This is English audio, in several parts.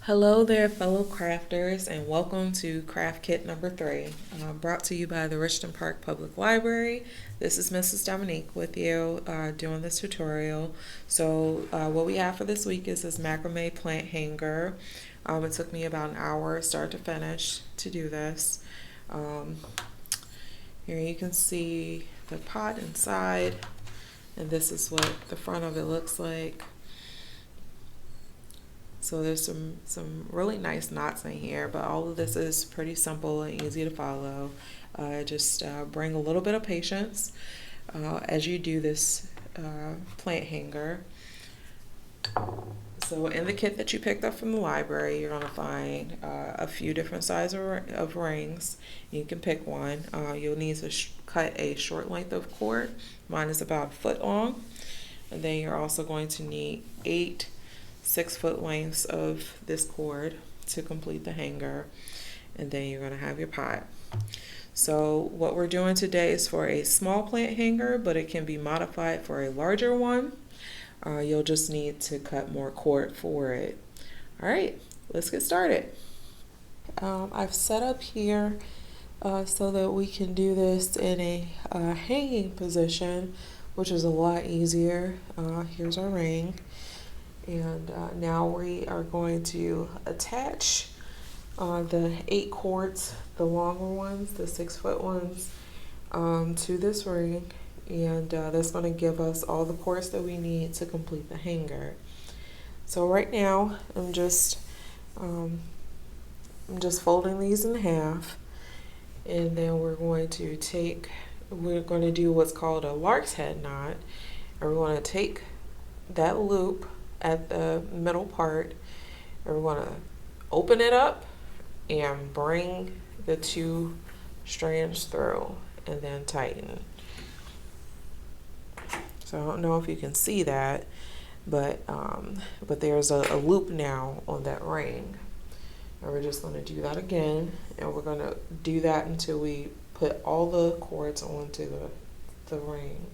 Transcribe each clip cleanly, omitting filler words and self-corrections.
Hello there, fellow crafters, and welcome to Craft Kit number 3, brought to you by the Richmond Park Public Library. This is Mrs. Dominique with you doing this tutorial. So what we have for this week is this macrame plant hanger. It took me about an hour start to finish to do this. Here you can see the pot inside, and this is what the front of it looks like. So there's some really nice knots in here, but all of this is pretty simple and easy to follow. Just bring a little bit of patience as you do this plant hanger. So in the kit that you picked up from the library, you're going to find a few different sizes of rings. You can pick one. You'll need to cut a short length of cord. Mine is about a foot long. And then you're also going to need 8 6-foot lengths of this cord to complete the hanger, and then you're going to have your pot. So what we're doing today is for a small plant hanger, but it can be modified for a larger one. You'll just need to cut more cord for it. All right, let's get started. I've set up here so that we can do this in a hanging position, which is a lot easier. Here's our ring. And now we are going to attach the 8 cords, the longer ones, the 6-foot ones, to this ring, and that's going to give us all the cords that we need to complete the hanger. So right now I'm just folding these in half, and then we're going to do what's called a lark's head knot, and we're going to take that loop at the middle part, and we're going to open it up and bring the 2 strands through and then tighten. So I don't know if you can see that, but there's a loop now on that ring, and we're just going to do that again, and we're going to do that until we put all the cords onto the ring.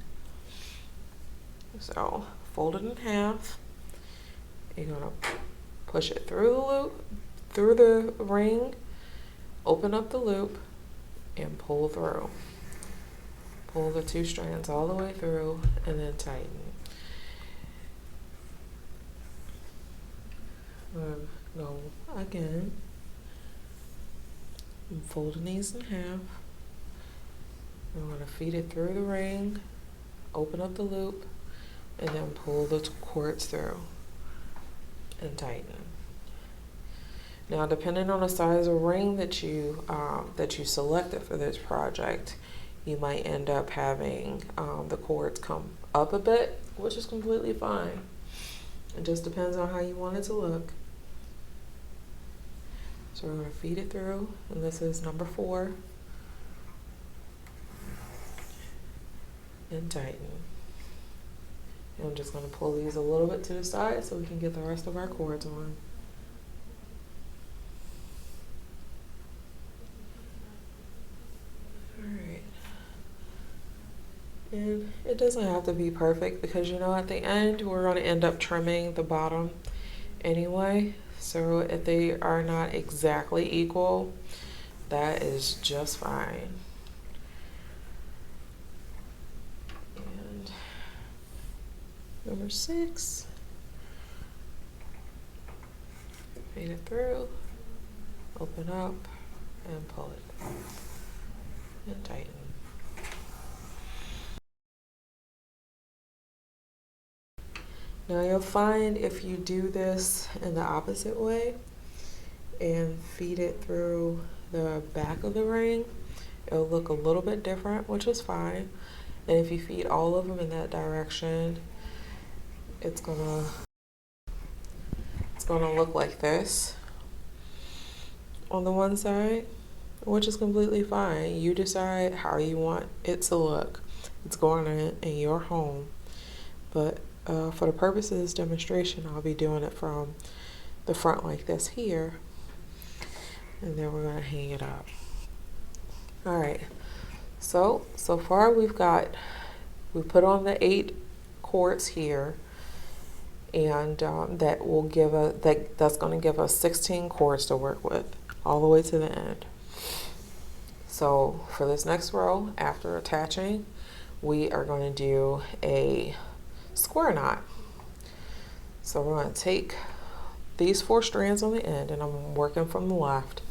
So fold it in half. You're going to push it through the loop, through the ring, open up the loop, and pull through. Pull the 2 strands all the way through, and then tighten. Go again. I'm folding these in half. I'm going to feed it through the ring, open up the loop, and then pull the cords through and tighten. Now, depending on the size of ring that you selected for this project, you might end up having the cords come up a bit, which is completely fine. It just depends on how you want it to look. So we're going to feed it through, and this is number 4, and tighten. And I'm just going to pull these a little bit to the side so we can get the rest of our cords on. Alright. And it doesn't have to be perfect, because at the end we're going to end up trimming the bottom anyway. So if they are not exactly equal, that is just fine. Number 6, feed it through, open up, and pull it, and tighten. Now you'll find if you do this in the opposite way and feed it through the back of the ring, it'll look a little bit different, which is fine. And if you feed all of them in that direction, it's gonna look like this on the one side, which is completely fine. You decide how you want it to look. It's going in your home, but for the purpose of this demonstration, I'll be doing it from the front like this here, and then we're going to hang it up. All right, so far we put on the 8 cords here, and that's going to give us 16 cords to work with all the way to the end. So for this next row, after attaching, we are going to do a square knot. So we're going to take these 4 strands on the end, and I'm working from the left.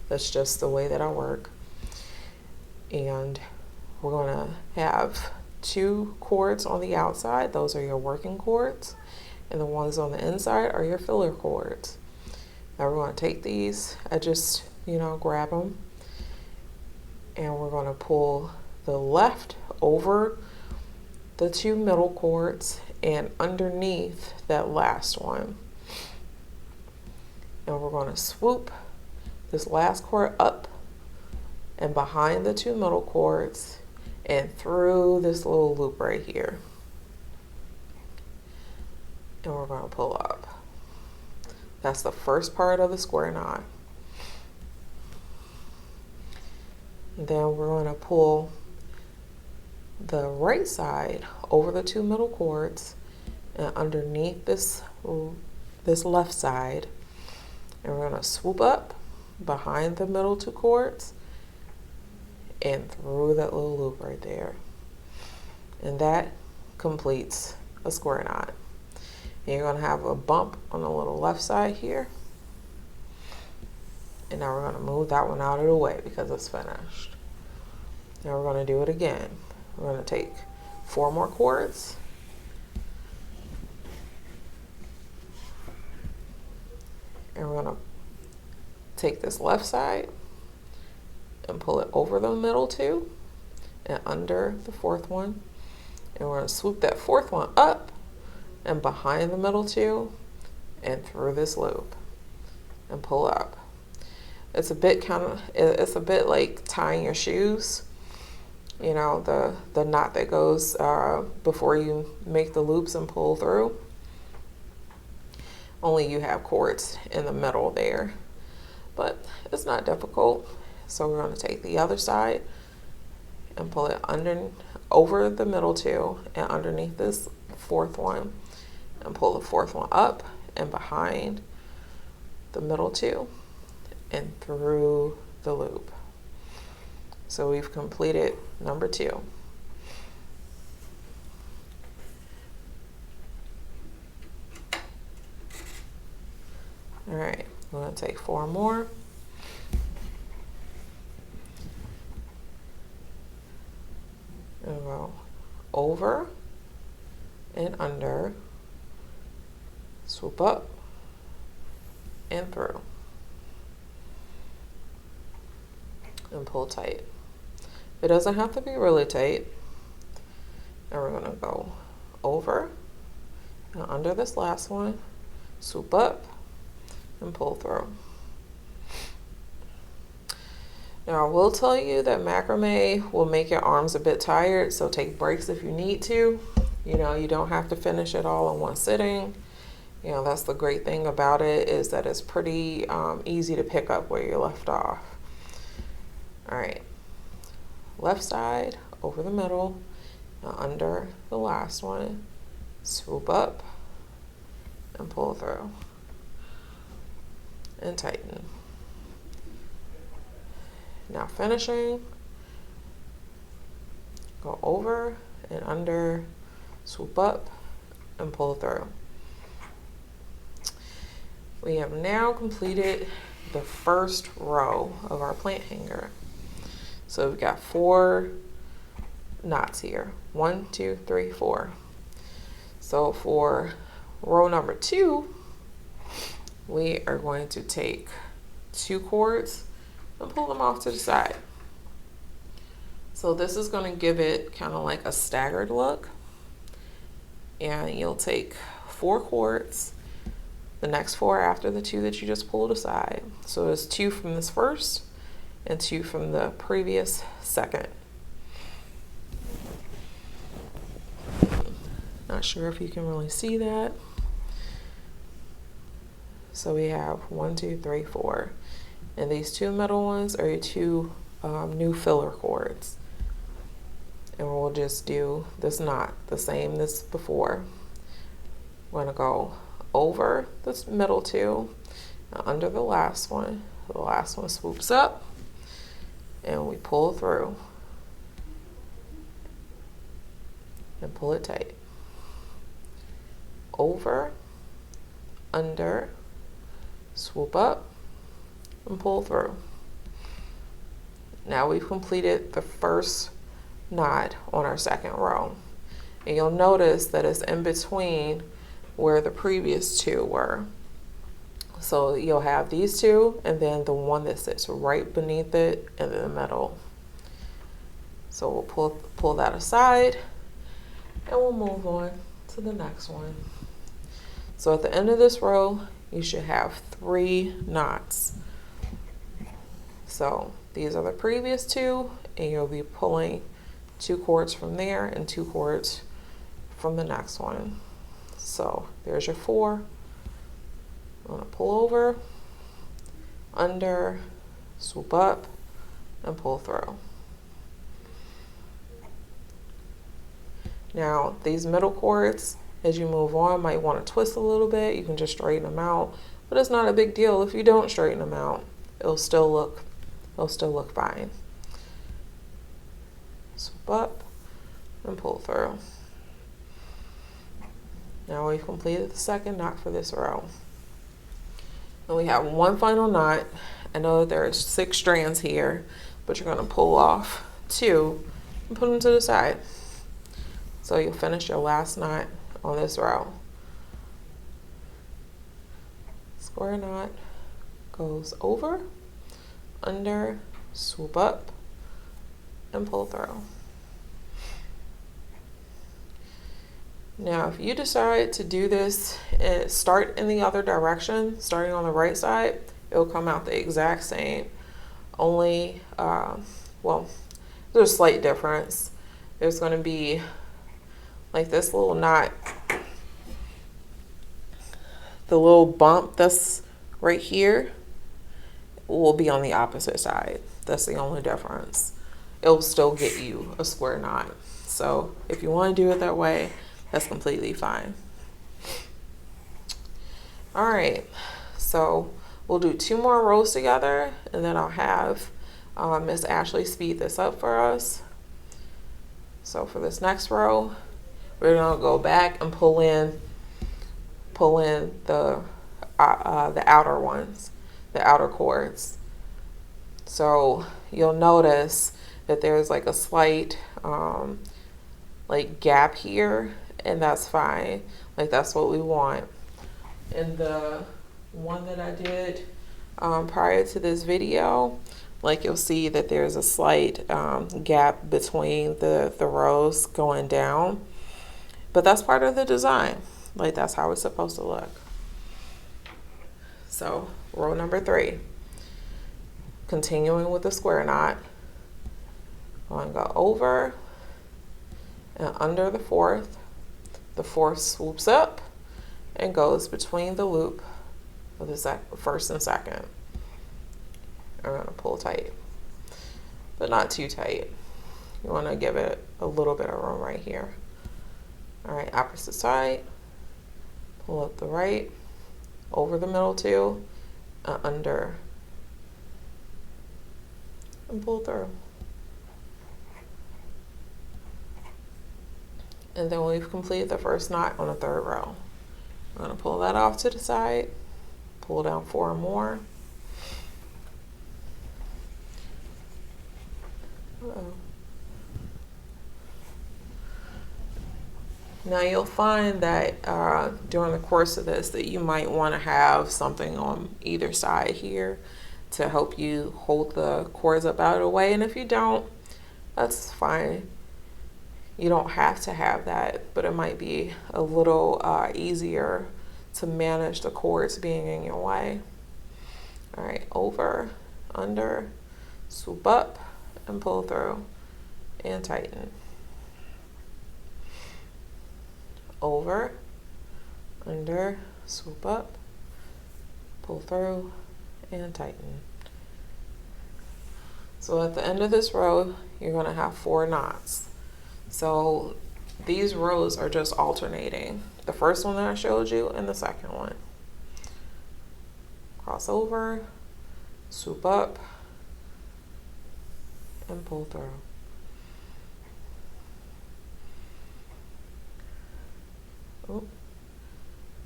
That's just the way that I work. And we're going to have 2 cords on the outside. Those are your working cords. And the ones on the inside are your filler cords. Now we're going to take these, I just, grab them. And we're going to pull the left over the 2 middle cords and underneath that last one. And we're going to swoop this last cord up and behind the 2 middle cords and through this little loop right here. And we're going to pull up. That's the first part of the square knot. Then we're going to pull the right side over the 2 middle cords and underneath this left side, and we're going to swoop up behind the middle 2 cords and through that little loop right there. And that completes a square knot. And you're going to have a bump on the little left side here. And now we're going to move that one out of the way because it's finished. Now we're going to do it again. We're going to take 4 more cords. And we're going to take this left side and pull it over the middle 2 and under the 4th one. And we're going to swoop that 4th one up and behind the middle 2 and through this loop and pull up. It's a bit like tying your shoes. The knot that goes before you make the loops and pull through. Only you have cords in the middle there, but it's not difficult. So we're going to take the other side and pull it over the middle 2 and underneath this 4th one, and pull the 4th one up and behind the middle 2 and through the loop. So we've completed number 2. All right, we're going to take 4 more. And go over and under, swoop up and through, and pull tight. It doesn't have to be really tight. And we're going to go over and under this last one, swoop up and pull through. Now I will tell you that macrame will make your arms a bit tired, so take breaks if you need to. You don't have to finish it all in one sitting. That's the great thing about it, is that it's pretty easy to pick up where you left off. All right, left side over the middle, under the last one, swoop up and pull through and tighten. Now finishing, go over and under, swoop up and pull through. We have now completed the first row of our plant hanger. So we've got 4 knots here. 1, 2, 3, 4. So for row number 2, we are going to take 2 cords and pull them off to the side. So this is going to give it kind of like a staggered look. And you'll take 4 cords, the next 4 after the 2 that you just pulled aside. So there's 2 from this first and 2 from the previous second. Not sure if you can really see that. So we have 1, 2, 3, 4. And these 2 middle ones are your 2 new filler cords. And we'll just do this knot the same as before. We're going to go over this middle two, under the last one. The last one swoops up, and we pull through and pull it tight. Over, under, swoop up, and pull through. Now we've completed the first knot on our second row. And you'll notice that it's in between where the previous two were. So you'll have these two and then the one that sits right beneath it in the middle. So we'll pull that aside and we'll move on to the next one. So at the end of this row, you should have 3 knots. So these are the previous two, and you'll be pulling 2 cords from there and 2 cords from the next one. So there's your 4. I'm gonna pull over, under, swoop up, and pull through. Now these middle cords, as you move on, might want to twist a little bit. You can just straighten them out, but it's not a big deal if you don't straighten them out. It'll still look fine. Swoop up and pull through. Now we've completed the second knot for this row. And we have one final knot. I know that there are 6 strands here, but you're going to pull off 2 and put them to the side. So you'll finish your last knot on this row. Square knot goes over, under, swoop up, and pull through. Now, if you decide to do this and start in the other direction, starting on the right side, it'll come out the exact same. Only, well, there's a slight difference. There's going to be like this little knot, the little bump that's right here will be on the opposite side. That's the only difference. It'll still get you a square knot. So if you want to do it that way, that's completely fine. All right, so we'll do 2 more rows together, and then I'll have Miss Ashley speed this up for us. So for this next row, we're gonna go back and pull in the outer ones, the outer cords. So you'll notice that there's like a slight like gap here, and that's fine. Like that's what we want. In the one that I did prior to this video, like you'll see that there's a slight gap between the rows going down, but that's part of the design. Like that's how it's supposed to look. So row number 3, continuing with the square knot, I'm going to go over and under the 4th. The 4th swoops up and goes between the loop of the first and second. I'm going to pull tight, but not too tight. You want to give it a little bit of room right here. All right, opposite side, pull up the right, over the middle 2, under, and pull through. And then we've completed the first knot on the 3rd row. I'm going to pull that off to the side, pull down 4 more. Now you'll find that during the course of this that you might want to have something on either side here to help you hold the cords up out of the way. And if you don't, that's fine. You don't have to have that, but it might be a little easier to manage the cords being in your way. All right, over, under, swoop up, and pull through, and tighten. Over, under, swoop up, pull through, and tighten. So at the end of this row, you're going to have 4 knots. So These rows are just alternating. The first one that I showed you and the second one. Cross over, swoop up, and pull through. Oop.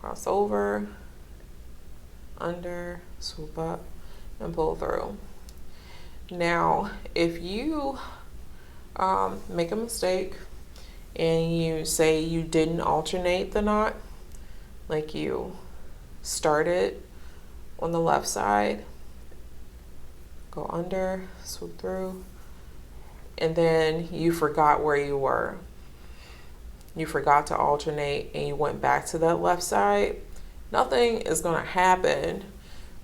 Cross over, under, swoop up, and pull through. Now, if you make a mistake and you say you didn't alternate the knot, like you started on the left side, go under, swoop through, and then you forgot where you were. You forgot to alternate and you went back to that left side, nothing is going to happen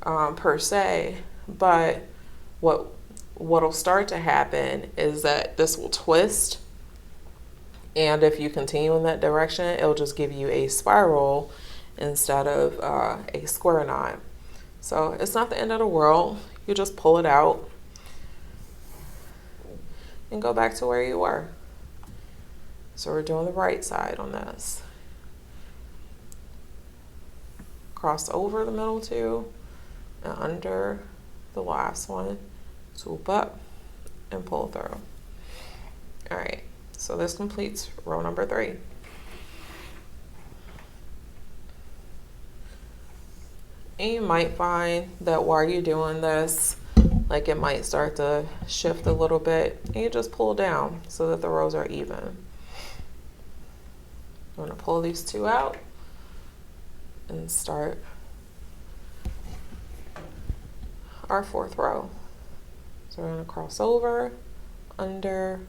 per se, but what'll start to happen is that this will twist, and if you continue in that direction, it'll just give you a spiral instead of a square knot. So it's not the end of the world. You just pull it out and go back to where you were. So we're doing the right side on this. Cross over the middle two and under the last one, swoop up and pull through. All right, so this completes row number 3. And you might find that while you're doing this, like it might start to shift a little bit, and you just pull down so that the rows are even. I'm going to pull these two out and start our 4th row. So we're going to cross over, under,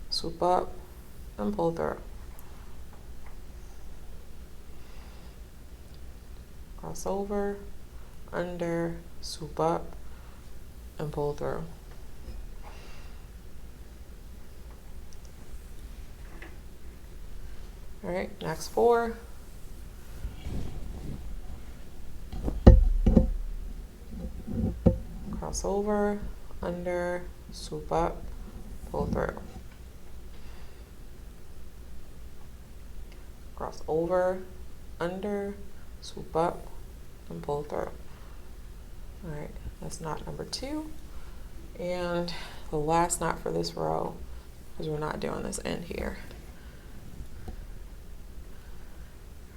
swoop up, and pull through. Cross over, under, swoop up, and pull through. All right, next 4. Cross over, under, swoop up, pull through. Cross over, under, swoop up, and pull through. All right, that's knot number 2. And the last knot for this row, because we're not doing this end here.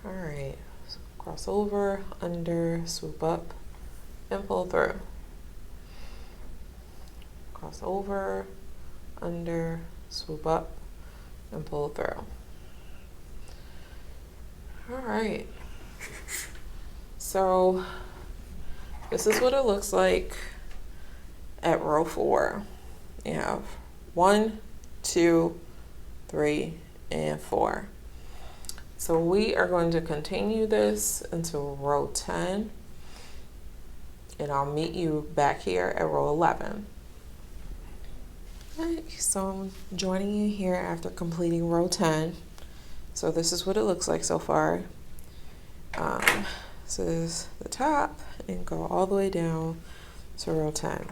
All right, so cross over, under, swoop up, and pull through. Cross over, under, swoop up, and pull through. All right, so this is what it looks like at row 4. You have 1, 2, 3, and 4. So we are going to continue this until row 10, and I'll meet you back here at row 11. Alright, so I'm joining you here after completing row 10. So this is what it looks like so far. This is the top, and go all the way down to row 10.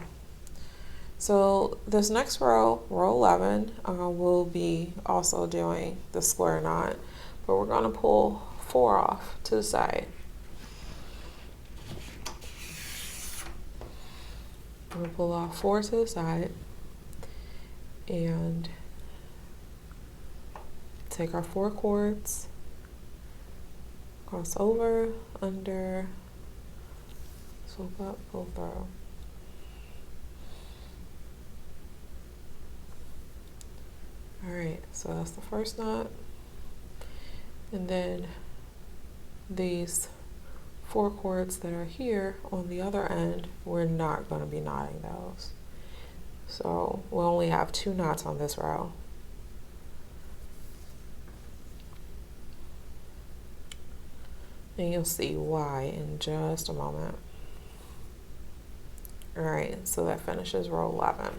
So this next row, row 11, we'll be also doing the square knot, but we're going to pull 4 off to the side. We're going to pull off 4 to the side and take our 4 cords, cross over, under, swoop up, pull through. Alright, so that's the first knot. And then these 4 cords that are here on the other end, we're not going to be knotting those. So we'll only have 2 knots on this row. And you'll see why in just a moment. Alright, so that finishes row 11.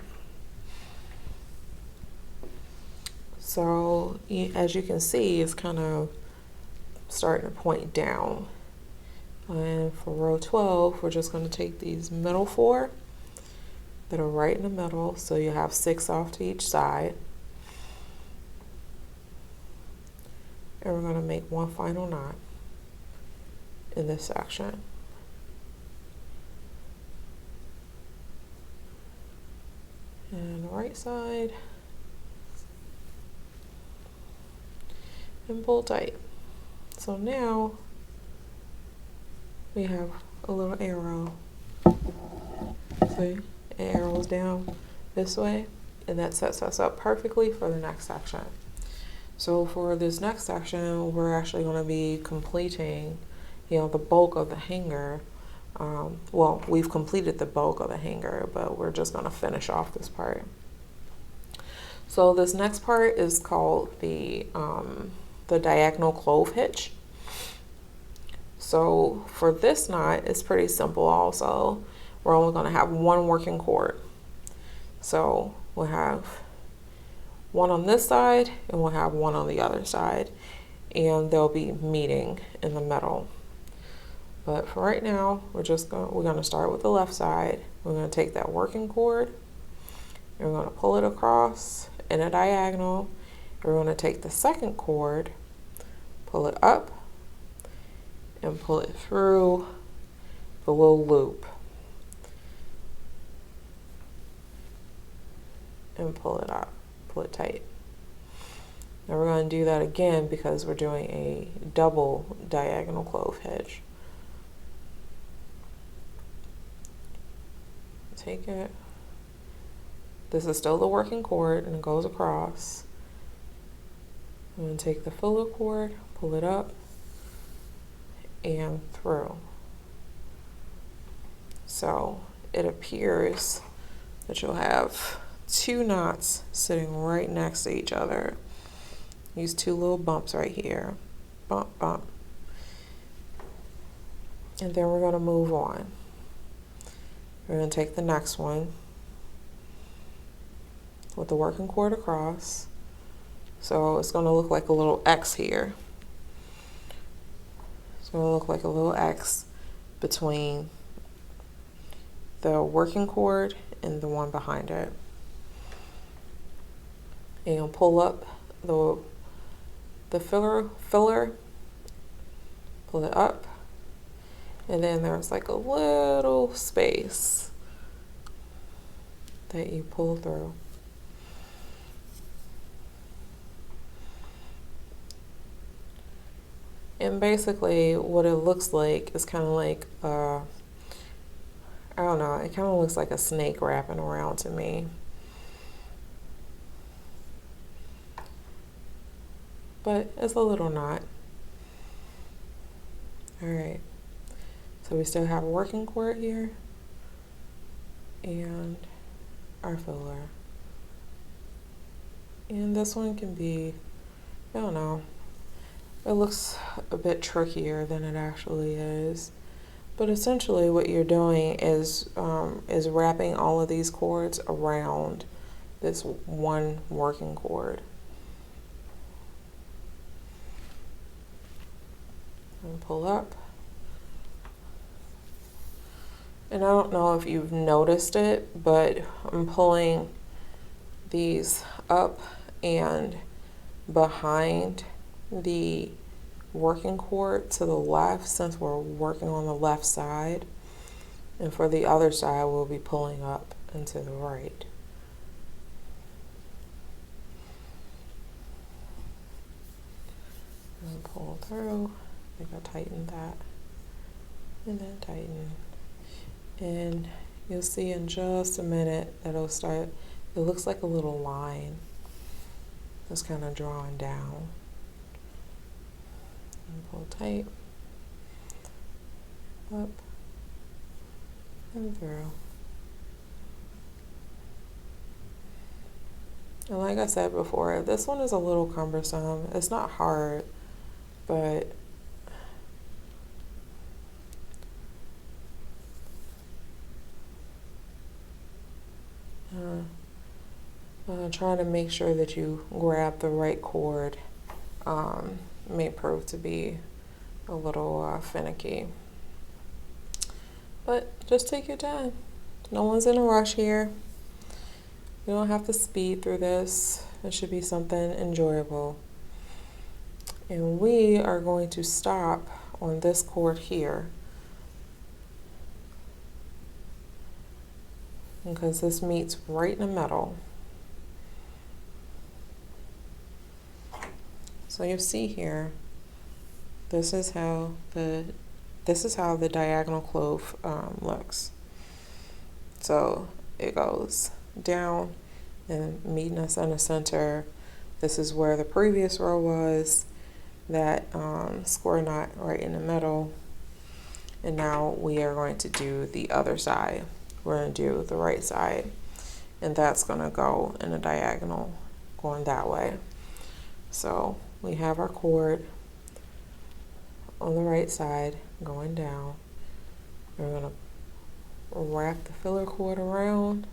So as you can see, it's kind of starting to point down. And for row 12, we're just going to take these middle 4 that are right in the middle, so you have 6 off to each side. and we're going to make one final knot in this section. And the right side, and pull tight. So now we have a little arrow. See, it arrows down this way, and that sets us up perfectly for the next section. So for this next section, we're actually going to be completing, the bulk of the hanger. Well, we've completed the bulk of the hanger, but we're just going to finish off this part. So this next part is called the diagonal clove hitch. So for this knot, it's pretty simple also. We're only going to have one working cord. So we'll have one on this side and we'll have one on the other side, and they'll be meeting in the middle. But for right now, we're going to start with the left side. We're going to take that working cord and we're going to pull it across in a diagonal. We're going to take the second cord, pull it up, and pull it through the little loop. And pull it up, pull it tight. Now we're going to do that again because we're doing a double diagonal clove hitch. Take it. This is still the working cord and it goes across. I'm going to take the filler cord, pull it up and through. So it appears that you'll have two knots sitting right next to each other. These two little bumps right here. Bump, bump. And then we're going to move on. We're going to take the next one with the working cord across. So it's going to look like a little X here. It's going to look like a little X between the working cord and the one behind it. And you'll pull up the filler, pull it up, and then there's like a little space that you pull through. And basically what it looks like is kind of like, I don't know, it kind of looks like a snake wrapping around to me. But it's a little knot. Alright, so we still have a working cord here and our filler. And this one can be, I don't know, it looks a bit trickier than it actually is. But essentially what you're doing is wrapping all of these cords around this one working cord. And pull up. And I don't know if you've noticed it, but I'm pulling these up and behind the working cord to the left, since we're working on the left side, and for the other side we'll be pulling up and to the right. And pull through. I think I tightened that, and then tighten, and you'll see in just a minute that it'll start, it looks like a little line that's kind of drawing down. And pull tight, up and through. And like I said before, this one is a little cumbersome. It's not hard, but trying to make sure that you grab the right cord may prove to be a little finicky. But just take your time. No one's in a rush here. You don't have to speed through this. It should be something enjoyable. And we are going to stop on this cord here, because this meets right in the middle. So you'll see here, this is how the diagonal clove looks. So it goes down and meeting us in the center. This is where the previous row was, that square knot right in the middle. And now we are going to do the other side. We're going to do the right side, and that's going to go in a diagonal going that way. So we have our cord on the right side going down. We're going to wrap the filler cord around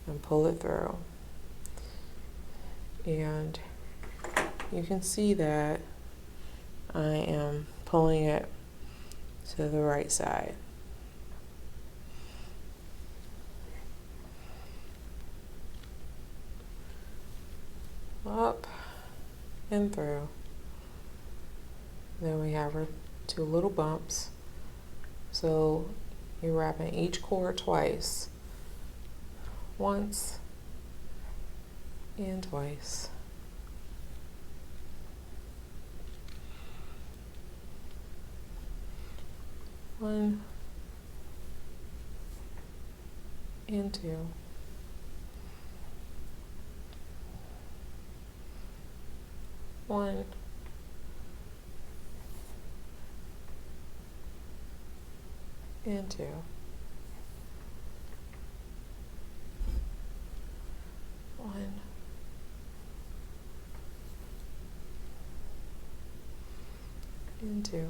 and pull it through. And you can see that I am pulling it to the right side. Up and through. Then we have our two little bumps. So you're wrapping each cord twice. Once and twice. One and two. One and two. One and two.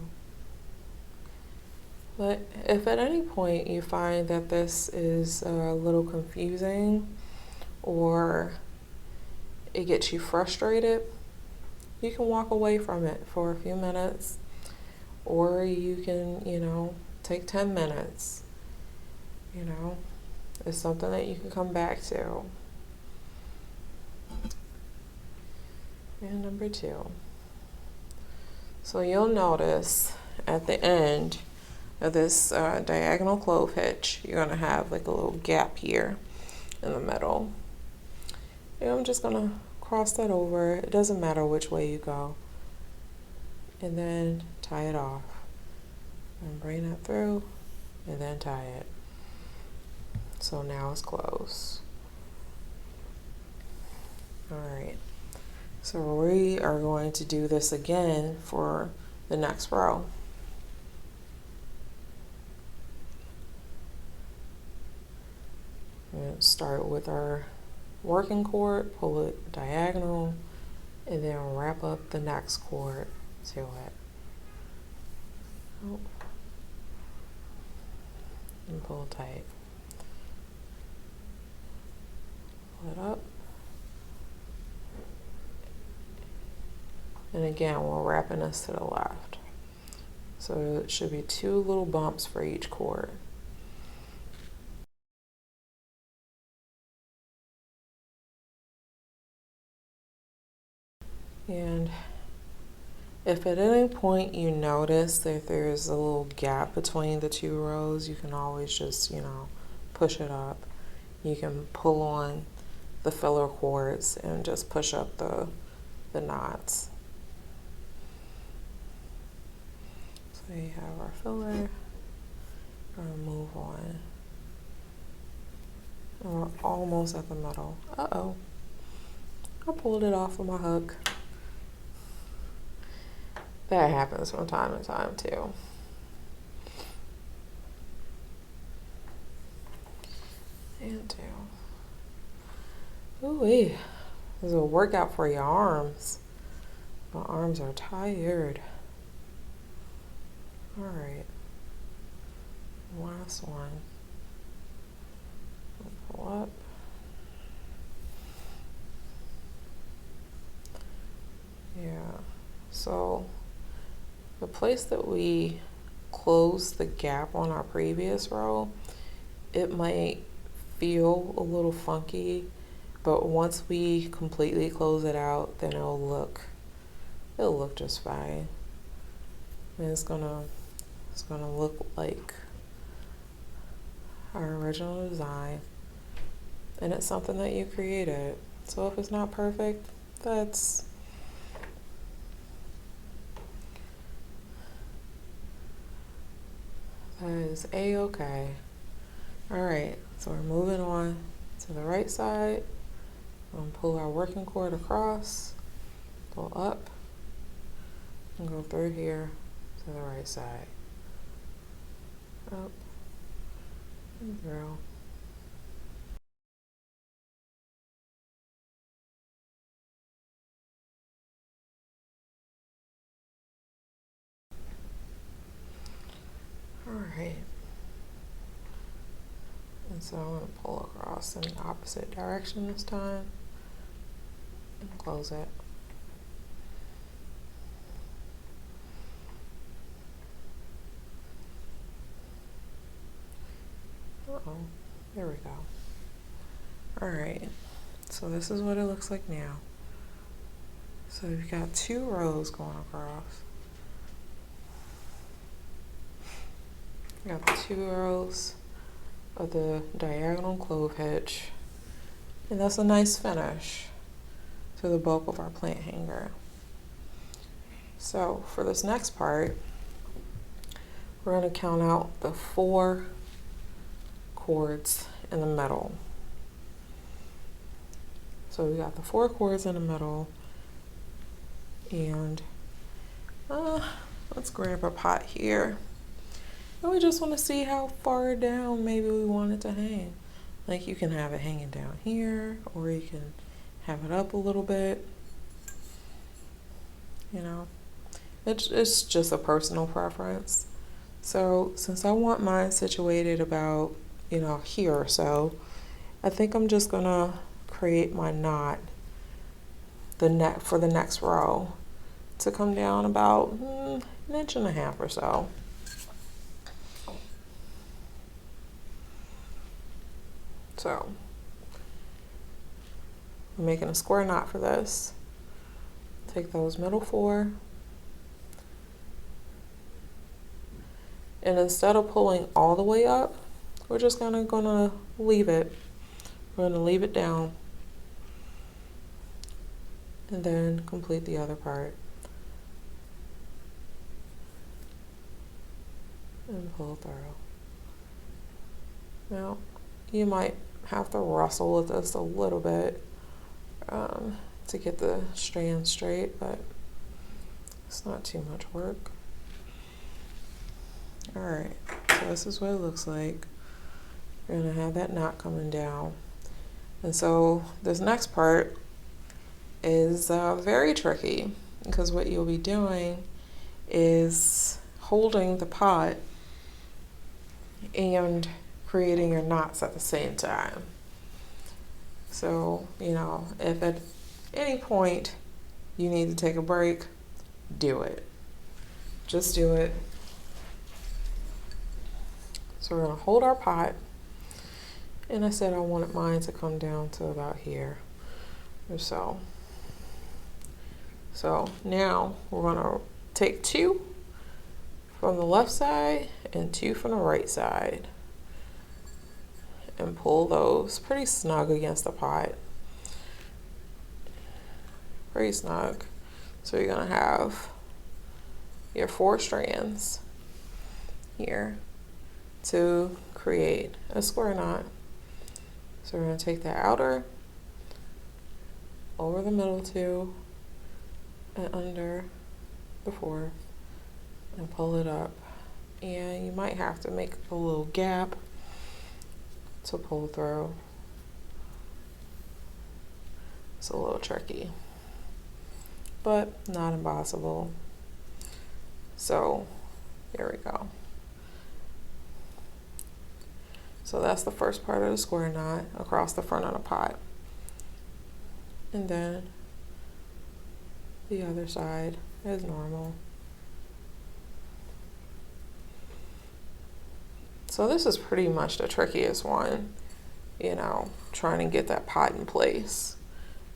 But if at any point you find that this is a little confusing or it gets you frustrated, you can walk away from it for a few minutes, or you can, take 10 minutes. It's something that you can come back to. And number two. So you'll notice at the end of this diagonal clove hitch, you're going to have like a little gap here in the middle. And I'm just going to cross that over. It doesn't matter which way you go. And then tie it off. And bring that through and then tie it. So now it's closed. Alright. So we are going to do this again for the next row. And start with our working cord, pull it diagonal, and then wrap up the next cord to it. Oh. And pull tight. Pull it up. And again, we're wrapping this to the left. So it should be two little bumps for each cord. And if at any point you notice that there's a little gap between the two rows, you can always just, push it up. You can pull on the filler cords and just push up the knots. So you have our filler, our move on. And we're almost at the middle. Uh-oh, I pulled it off with my hook. That happens from time to time too. And two. Ooh-wee. This is a workout for your arms. My arms are tired. Alright. Last one. Pull up. Yeah. So the place that we closed the gap on our previous row, it might feel a little funky, but once we completely close it out, then it'll look it'll look just fine. And it's gonna look like our original design, and it's something that you created. So if it's not perfect, that is a-okay. All right, so we're moving on to the right side. We're gonna pull our working cord across, pull up, and go through here to the right side. Up and through. All right. And so I'm going to pull across in the opposite direction this time and close it. Uh-oh, there we go. All right, so this is what it looks like now. So you've got 2 rows going across. You got 2 rows of the diagonal clove hitch, and that's a nice finish to the bulk of our plant hanger. So for this next part, we're going to count out the 4 cords in the middle. So we got the 4 cords in the middle, and let's grab a pot here. And we just want to see how far down maybe we want it to hang. Like, you can have it hanging down here, or you can have it up a little bit. You know, it's just a personal preference. So since I want mine situated about, you know, here or so, I think I'm just gonna create my knot for the next row to come down about an inch and a half or so. So I'm making a square knot for this. Take those middle 4, and instead of pulling all the way up, we're just gonna leave it. We're gonna leave it down, and then complete the other part and pull through. Now you might have to wrestle with this a little bit to get the strand straight, but it's not too much work. All right, so this is what it looks like. You're gonna have that knot coming down. And so this next part is very tricky, because what you'll be doing is holding the pot and creating your knots at the same time. So, you know, if at any point you need to take a break, do it. Just do it. So we're gonna hold our pot, and I said I wanted mine to come down to about here or so. So now we're gonna take 2 from the left side and 2 from the right side and pull those pretty snug against the pot. Pretty snug. So you're gonna have your 4 strands here to create a square knot. So we're gonna take the outer over the middle 2 and under the 4th and pull it up. And you might have to make a little gap to pull through. It's a little tricky, but not impossible. So there we go. So that's the first part of the square knot across the front of the pot. And then the other side as normal. So this is pretty much the trickiest one, you know, trying to get that pot in place.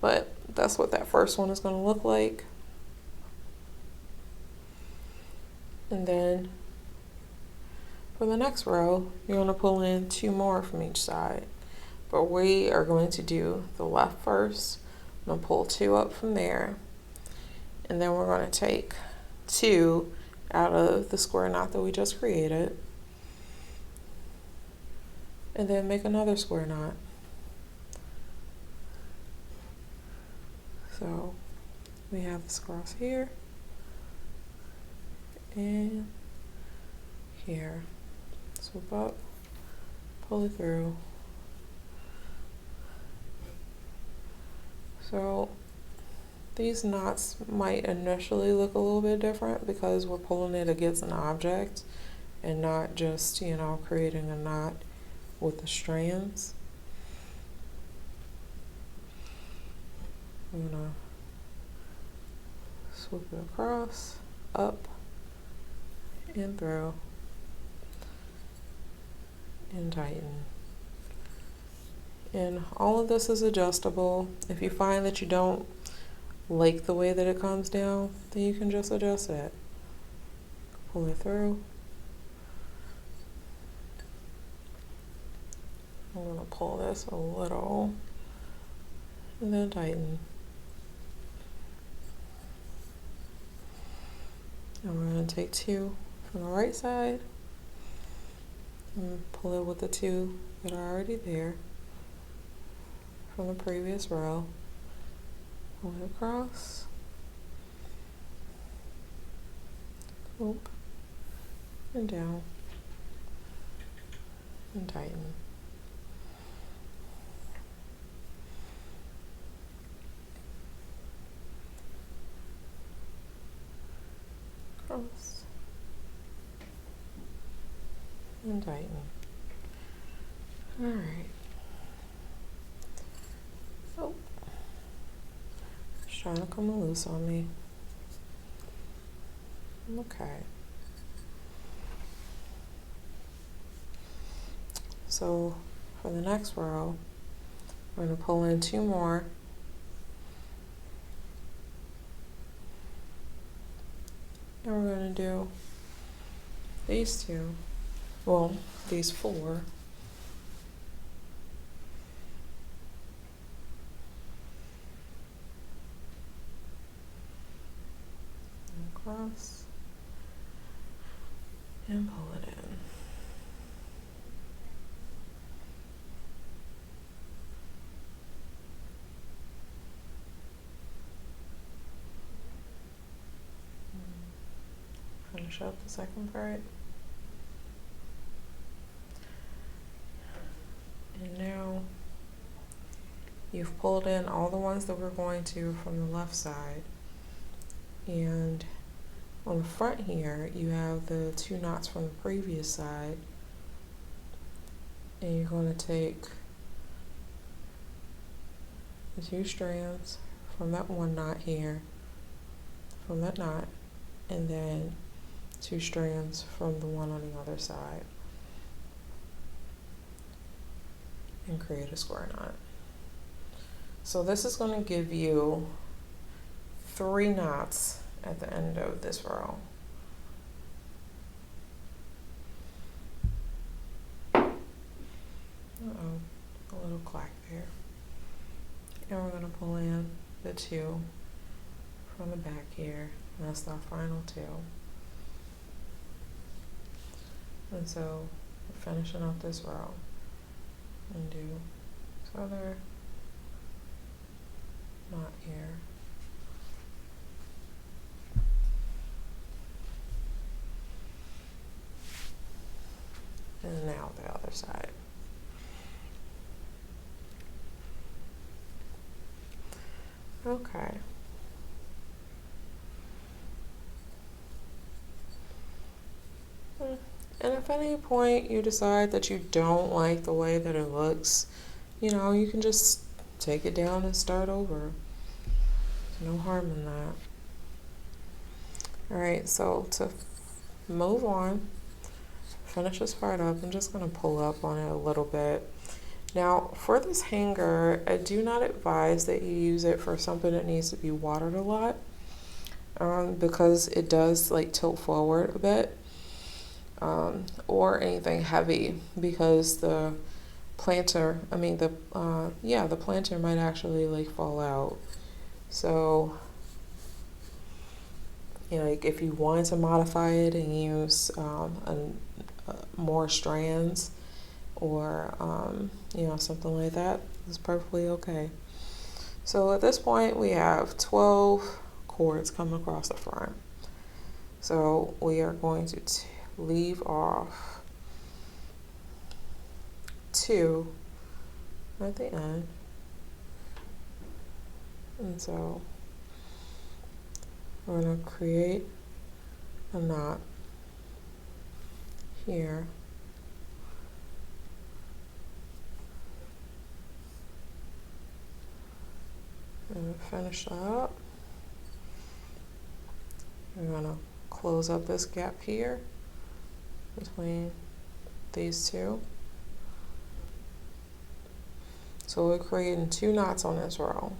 But that's what that first one is going to look like. And then for the next row, you're going to pull in 2 more from each side. But we are going to do the left first. I'm going to pull 2 up from there. And then we're going to take 2 out of the square knot that we just created. And then make another square knot. So we have this cross here and here. Swoop up, pull it through. So these knots might initially look a little bit different because we're pulling it against an object and not just, you know, creating a knot with the strands. I'm gonna swoop it across, up, and through, and tighten. And all of this is adjustable. If you find that you don't like the way that it comes down, then you can just adjust it. Pull it through. I'm gonna pull this a little, and then tighten. And we're going to take 2 from the right side and pull it with the 2 that are already there from the previous row. Pull it across. Oop. And down. And tighten. Cross and tighten. All right. Oh, it's trying to come loose on me. Okay. So for the next row, we're going to pull in 2 more. And we're going to do these 2, well, these 4. And across and pull it in. Finish up the second part. And now you've pulled in all the ones that we're going to from the left side. And on the front here, you have the 2 knots from the previous side. And you're going to take the 2 strands from that 1 knot here, from that knot, and then 2 strands from the one on the other side, and create a square knot. So this is going to give you 3 knots at the end of this row. A little clack there. And we're going to pull in the 2 from the back here, and that's our final 2. And so we're finishing up this row and do this other knot here. And now the other side. Okay. And if at any point you decide that you don't like the way that it looks, you know, you can just take it down and start over. No harm in that. Alright, so to move on, finish this part up, I'm just going to pull up on it a little bit. Now, for this hanger, I do not advise that you use it for something that needs to be watered a lot. because it does like tilt forward a bit, or anything heavy, because the planter, the planter might actually like fall out. So, like if you wanted to modify it and use more strands, or something like that, is perfectly okay. So at this point we have 12 cords coming across the front. So we are going to leave off 2 at the end. And so we're going to create a knot here. And finish that up. We're going to close up this gap here between these two. So we're creating 2 knots on this row.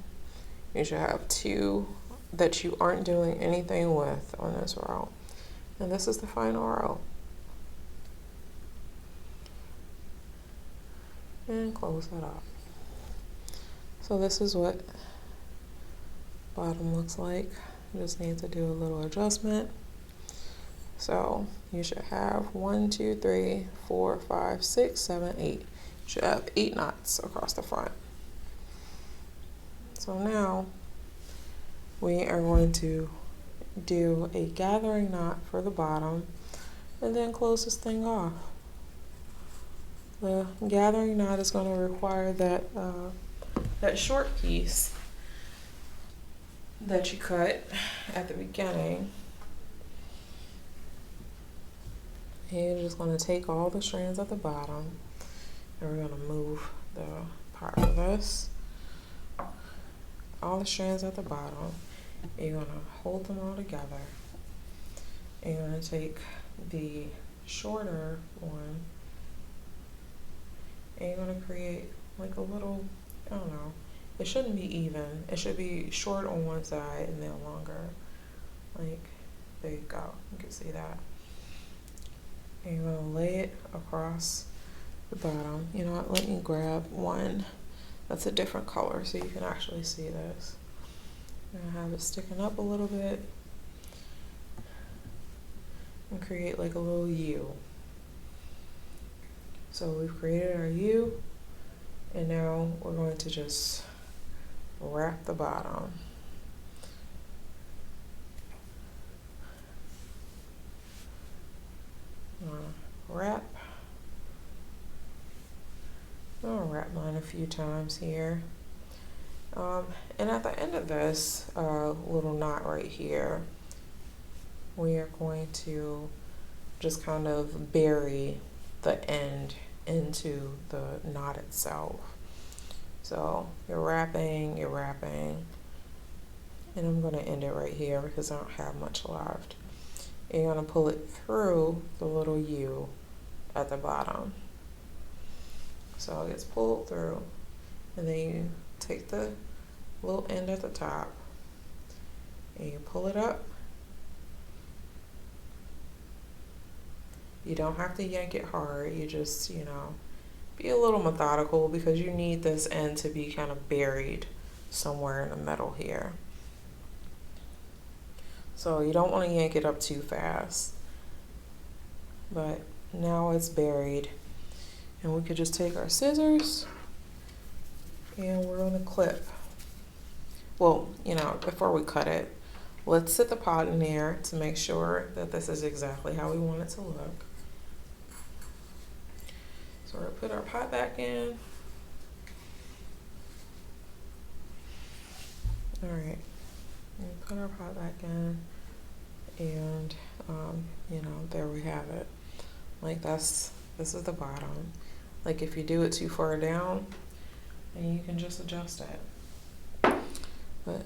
You should have 2 that you aren't doing anything with on this row. And this is the final row. And close that up. So this is what bottom looks like. You just need to do a little adjustment. So you should have 1, 2, 3, 4, 5, 6, 7, 8. You should have 8 knots across the front. So now we are going to do a gathering knot for the bottom and then close this thing off. The gathering knot is going to require that short piece that you cut at the beginning. And you're just going to take all the strands at the bottom, and we're going to move the part of this. All the strands at the bottom. You're going to hold them all together. And you're going to take the shorter one, and you're going to create like a little, I don't know, it shouldn't be even. It should be short on one side and then longer. Like, there you go. You can see that. And you're going to lay it across the bottom. You know what? Let me grab one that's a different color so you can actually see this. I'm going to have it sticking up a little bit and create like a little U. So we've created our U, and now we're going to just wrap the bottom. Wrap. I'm going to wrap mine a few times here. And at the end of this little knot right here, we are going to just kind of bury the end into the knot itself. So you're wrapping, and I'm going to end it right here because I don't have much left. And you're going to pull it through the little U at the bottom. So it gets pulled through, and then you take the little end at the top and you pull it up. You don't have to yank it hard. You just, be a little methodical because you need this end to be kind of buried somewhere in the middle here. So you don't want to yank it up too fast. But now it's buried. And we could just take our scissors and we're going to clip. Well, before we cut it, let's set the pot in there to make sure that this is exactly how we want it to look. So we're going to put our pot back in. All right, put our pot back in, and there we have it. Like this is the bottom. Like if you do it too far down, then you can just adjust it. But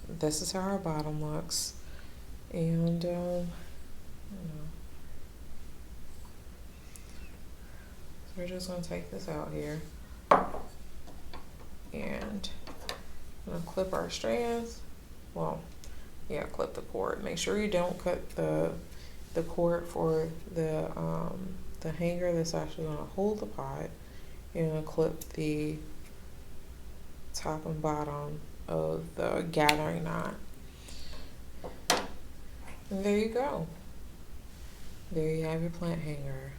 this is how our bottom looks, and so we're just going to take this out here, and I'm going to clip our strands. Well, Yeah, clip the cord. Make sure you don't cut the cord for the hanger that's actually going to hold the pot. You're going to clip the top and bottom of the gathering knot. And there you go. There you have your plant hanger.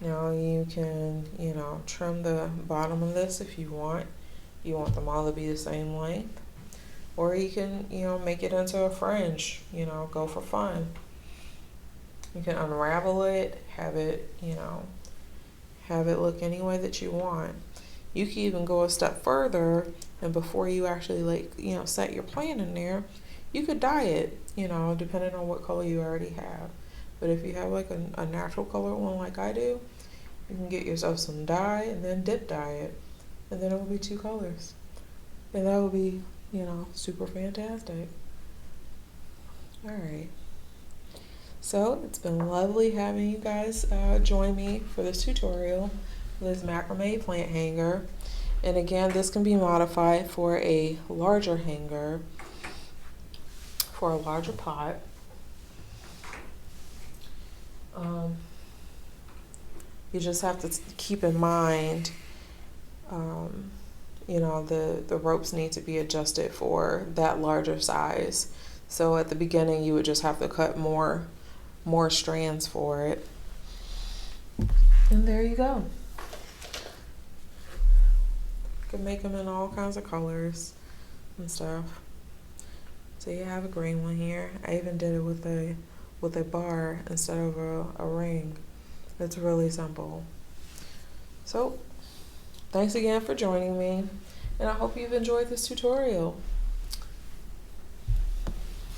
Now you can, trim the bottom of this if you want. You want them all to be the same length. Or you can, make it into a fringe, go for fun. You can unravel it, have it look any way that you want. You can even go a step further, and before you actually set your plant in there, you could dye it, depending on what color you already have. But if you have like a natural color one like I do, you can get yourself some dye and then dip dye it. And then it will be 2 colors. And that will be, super fantastic. Alright. So it's been lovely having you guys join me for this tutorial, this macrame plant hanger. And again, this can be modified for a larger hanger, for a larger pot. You just have to keep in mind, the ropes need to be adjusted for that larger size. So at the beginning, you would just have to cut more strands for it. And there you go. You can make them in all kinds of colors and stuff. So you have a green one here. I even did it with a bar instead of a ring. It's really simple. So thanks again for joining me, and I hope you've enjoyed this tutorial.